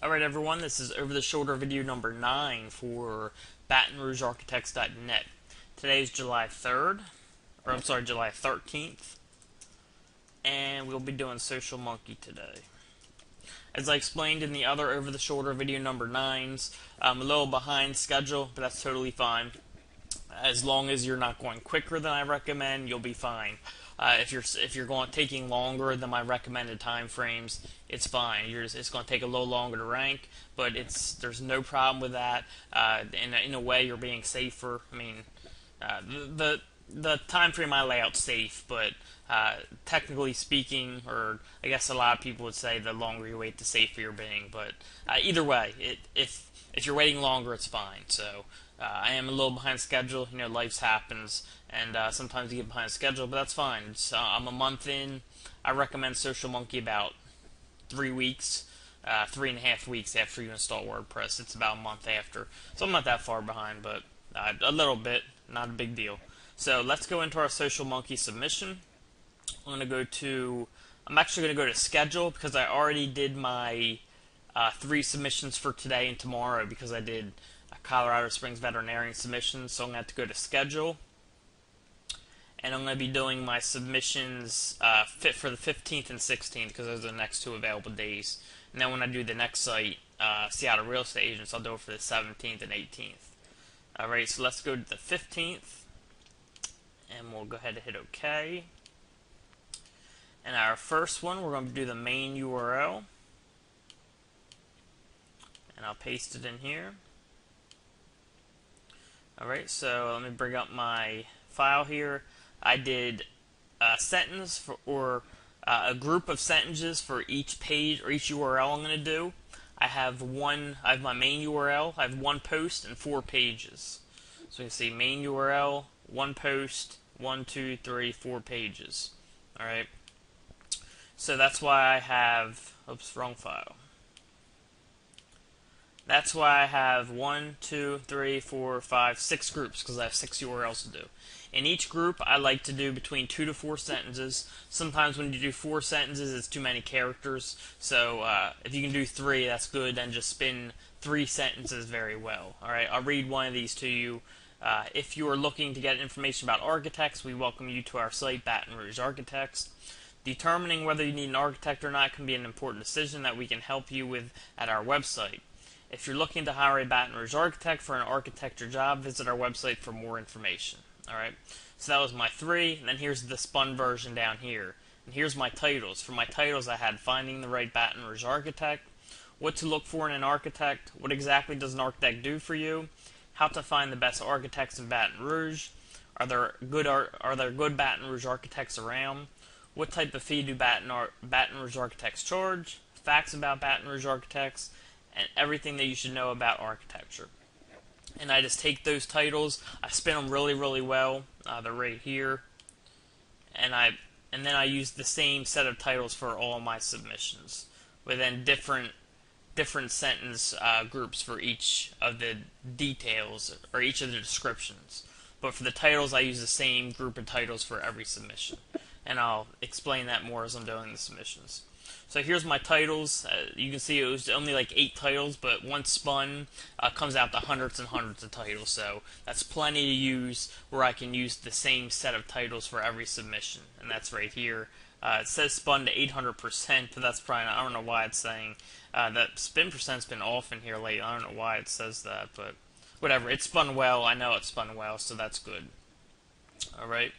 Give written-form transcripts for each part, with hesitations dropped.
Alright everyone, this is over the shoulder video number 9 for BatonRougeArchitects.net. Today is July 3rd, or I'm sorry, July 13th, and we'll be doing Social Monkey today. As I explained in the other over the shoulder video number 9s, I'm a little behind schedule, but that's totally fine. As long as you're not going quicker than I recommend, you'll be fine. If you're taking longer than my recommended time frames, it's fine. It's going to take a little longer to rank, but there's no problem with that. In a way, you're being safer. I mean, the time frame I lay out's safe, but technically speaking, or I guess a lot of people would say the longer you wait, the safer you're being. But either way, if you're waiting longer, it's fine. So I am a little behind schedule. You know, life happens, and sometimes you get behind schedule, but that's fine. I'm a month in. I recommend Social Monkey about 3 weeks, 3.5 weeks after you install WordPress. It's about a month after, so I'm not that far behind, but a little bit, not a big deal. So let's go into our Social Monkey submission. I'm actually going to go to schedule because I already did my 3 submissions for today and tomorrow because I did Colorado Springs veterinarian submissions, so I'm going to have to go to schedule. And I'm going to be doing my submissions for the 15th and 16th because those are the next 2 available days. And then when I do the next site, Seattle Real Estate Agents, I'll do it for the 17th and 18th. Alright, so let's go to the 15th. And we'll go ahead and hit OK. And our first one, we're going to do the main URL. And I'll paste it in here. Alright, so let me bring up my file here. I did a sentence or a group of sentences for each page or each URL I'm going to do. I have my main URL, I have 1 post and 4 pages. So you can see main URL, 1 post, 1, 2, 3, 4 pages. Alright. So that's why I have, oops, wrong file. That's why I have 1, 2, 3, 4, 5, 6 groups, because I have 6 URLs to do. In each group, I like to do between 2 to 4 sentences. Sometimes when you do 4 sentences, it's too many characters. So if you can do 3, that's good. Then just spin 3 sentences very well. All right, I'll read one of these to you. If you are looking to get information about architects, we welcome you to our site, Baton Rouge Architects. Determining whether you need an architect or not can be an important decision that we can help you with at our website. If you're looking to hire a Baton Rouge architect for an architecture job, visit our website for more information. Alright, so that was my 3, and then here's the spun version down here. And here's my titles. For my titles, I had Finding the Right Baton Rouge Architect, What to Look For in an Architect, What Exactly Does an Architect Do for You, How to Find the Best Architects in Baton Rouge, Are there good Baton Rouge architects around, What type of fee do Baton Rouge architects charge, Facts about Baton Rouge architects, and everything that you should know about architecture. And I just take those titles, I spin them really, really well. They're right here, and then I use the same set of titles for all my submissions, with then different sentence groups for each of the details or each of the descriptions. But for the titles, I use the same group of titles for every submission, and I'll explain that more as I'm doing the submissions. So here's my titles. You can see it was only like 8 titles, but once spun, comes out to hundreds and hundreds of titles. So that's plenty to use where I can use the same set of titles for every submission. And that's right here. It says spun to 800%, but that's probably not, I don't know why it's saying that spin percent's been off in here lately. I don't know why it says that, but whatever. It spun well. I know it spun well, so that's good. Alright.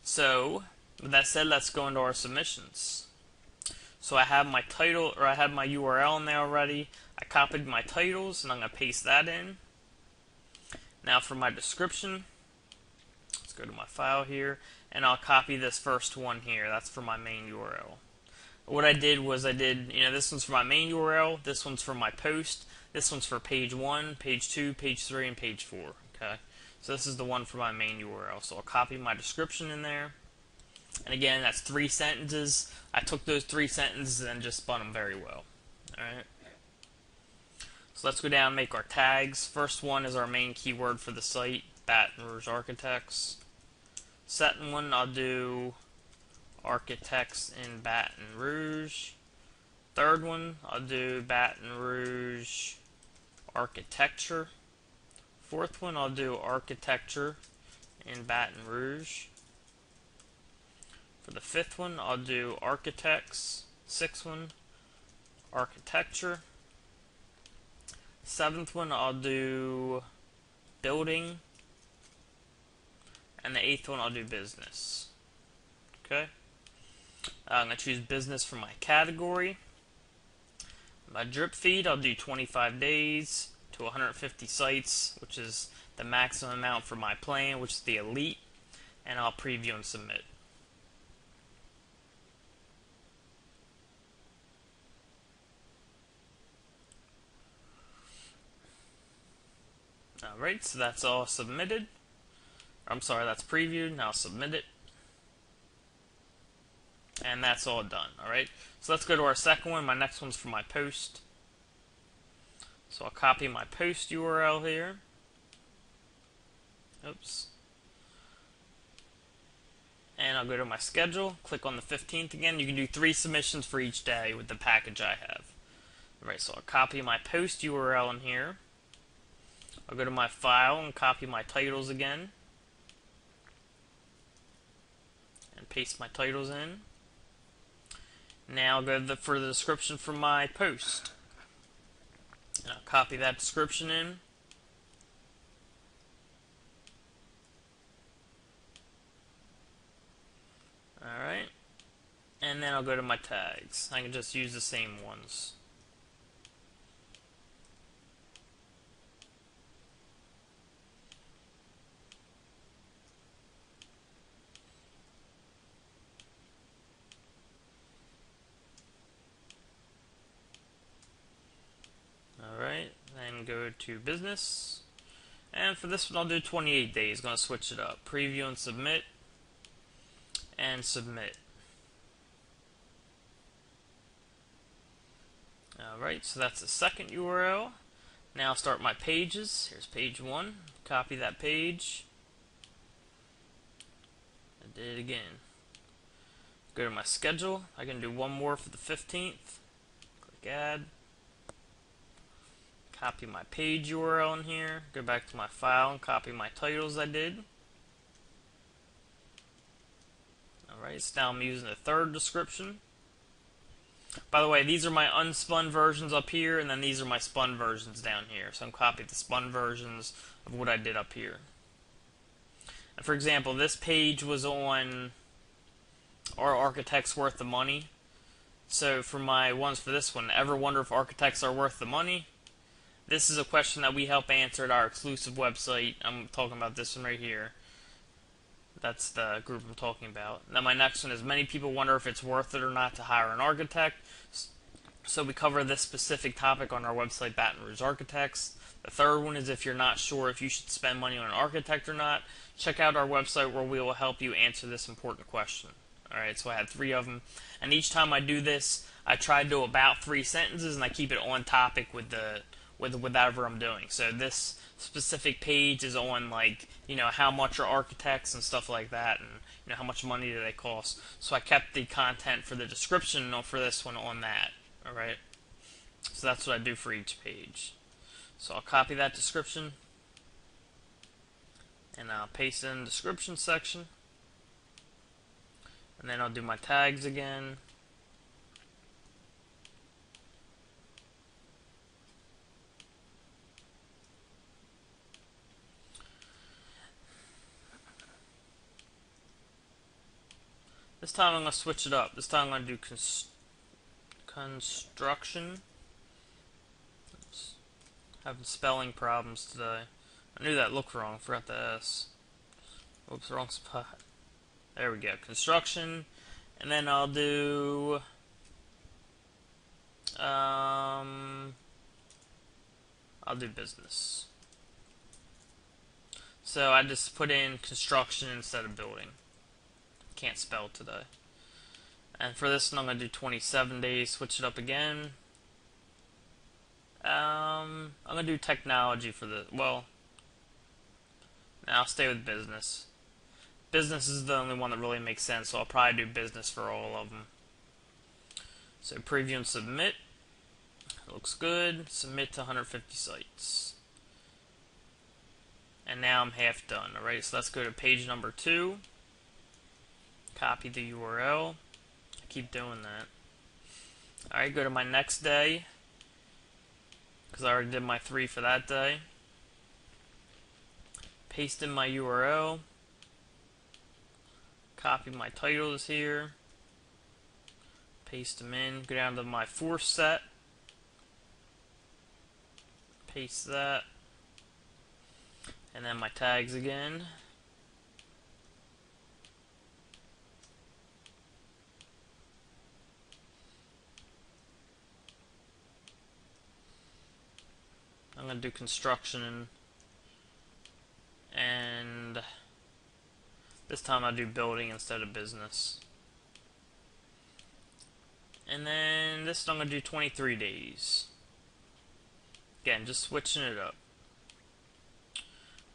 So with that said, let's go into our submissions. So I have my title, or I have my URL in there already. I copied my titles, and I'm going to paste that in. Now for my description, let's go to my file here, and I'll copy this first one here. That's for my main URL. What I did was this one's for my main URL, this one's for my post, this one's for page 1, page 2, page 3, and page 4. Okay, so this is the one for my main URL. So I'll copy my description in there. And again, that's 3 sentences. I took those 3 sentences and just spun them very well. Alright. So let's go down and make our tags. First one is our main keyword for the site, Baton Rouge Architects. Second one, I'll do Architects in Baton Rouge. Third one, I'll do Baton Rouge architecture. Fourth one, I'll do architecture in Baton Rouge. For the fifth one, I'll do architects. Sixth one, architecture. Seventh one, I'll do building. And the eighth one, I'll do business. Okay? I'm going to choose business for my category. My drip feed, I'll do 25 days to 150 sites, which is the maximum amount for my plan, which is the elite. And I'll preview and submit. Alright, so that's all submitted. I'm sorry, that's previewed. Now submit it. And that's all done. Alright, so let's go to our second one. My next one's for my post. So I'll copy my post URL here. Oops. And I'll go to my schedule, click on the 15th again. You can do 3 submissions for each day with the package I have. Alright, so I'll copy my post URL in here. I'll go to my file and copy my titles again. And paste my titles in. Now I'll go for the description for my post. And I'll copy that description in. Alright. And then I'll go to my tags. I can just use the same ones. Alright, then go to business. And for this one I'll do 28 days. Gonna switch it up. Preview and submit. And submit. Alright, so that's the second URL. Now I'll start my pages. Here's page 1. Copy that page. I did it again. Go to my schedule. I can do one more for the 15th. Click add. Copy my page URL in here. Go back to my file and copy my titles I did. Alright, so now I'm using the third description. By the way, these are my unspun versions up here, and then these are my spun versions down here. So I'm copying the spun versions of what I did up here. And for example, this page was on Are Architects Worth the Money? So for my ones for this one, ever wonder if architects are worth the money? This is a question that we help answer at our exclusive website. I'm talking about this one right here. That's the group I'm talking about. Now my next one is many people wonder if it's worth it or not to hire an architect. So we cover this specific topic on our website, Baton Rouge Architects. The third one is if you're not sure if you should spend money on an architect or not, check out our website where we will help you answer this important question. Alright, so I had 3 of them. And each time I do this, I try to do about 3 sentences and I keep it on topic with whatever I'm doing. So this specific page is on, like, you know, how much are architects and stuff like that, and you know, how much money do they cost. So I kept the content for the description for this one on that. Alright, so that's what I do for each page. So I'll copy that description and I'll paste it in the description section, and then I'll do my tags again. This time I'm going to switch it up. This time I'm going to do construction. Oops. Having spelling problems today. I knew that looked wrong. Forgot the S. Oops, wrong spot. There we go. Construction. And then I'll do I'll do business. So I just put in construction instead of building. Can't spell today. And for this one, I'm going to do 27 days, switch it up again. I'm going to do technology for the, well, now I'll stay with business. Business is the only one that really makes sense, so I'll probably do business for all of them. So preview and submit. It looks good. Submit to 150 sites. And now I'm half done. Alright, so let's go to page number 2. Copy the URL. I keep doing that. Alright, go to my next day, because I already did my 3 for that day. Paste in my URL. Copy my titles here. Paste them in. Go down to my 4th set. Paste that. And then my tags again. I'm going to do construction and this time I'll do building instead of business. And then this I'm going to do 23 days. Again, just switching it up.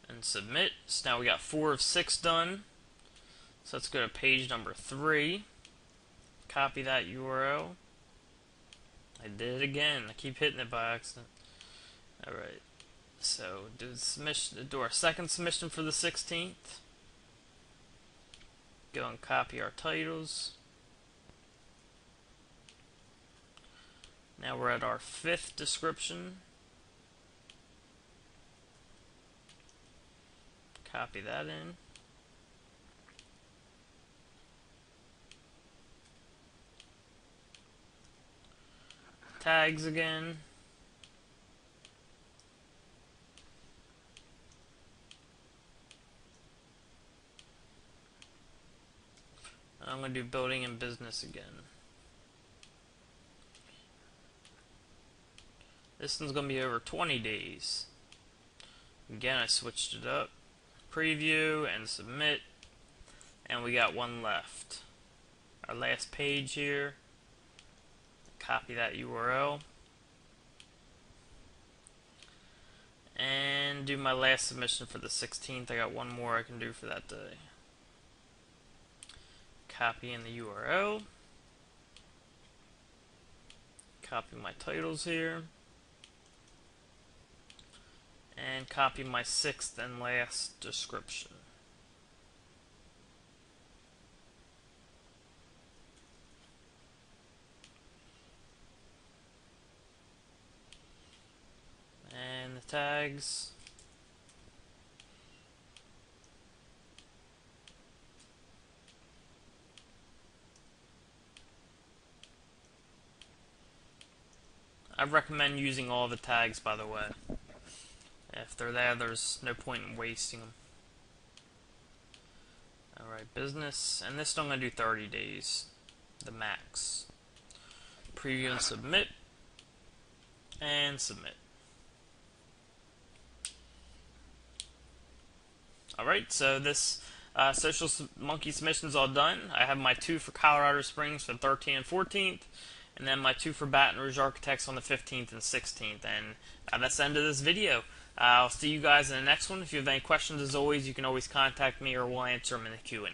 And submit. So now we got 4 of 6 done. So let's go to page number 3. Copy that URL. I did it again. I keep hitting it by accident. Alright. So do our second submission for the 16th. Go and copy our titles. Now we're at our 5th description. Copy that in. Tags again. I'm going to do building and business again. This one's going to be over 20 days. Again, I switched it up. Preview and submit. And we got 1 left. Our last page here. Copy that URL. And do my last submission for the 16th. I got 1 more I can do for that day. Copy in the URL. Copy my titles here. And copy my 6th and last description. And the tags. I recommend using all the tags, by the way. If they're there, there's no point in wasting them. Alright, business. And this I'm going to do 30 days. The max. Preview and submit. And submit. Alright, so this Social Monkey submission is all done. I have my 2 for Colorado Springs for the 13th and 14th. And then my 2 for Baton Rouge Architects on the 15th and 16th. And that's the end of this video. I'll see you guys in the next one. If you have any questions, as always, you can always contact me or we'll answer them in the Q&A.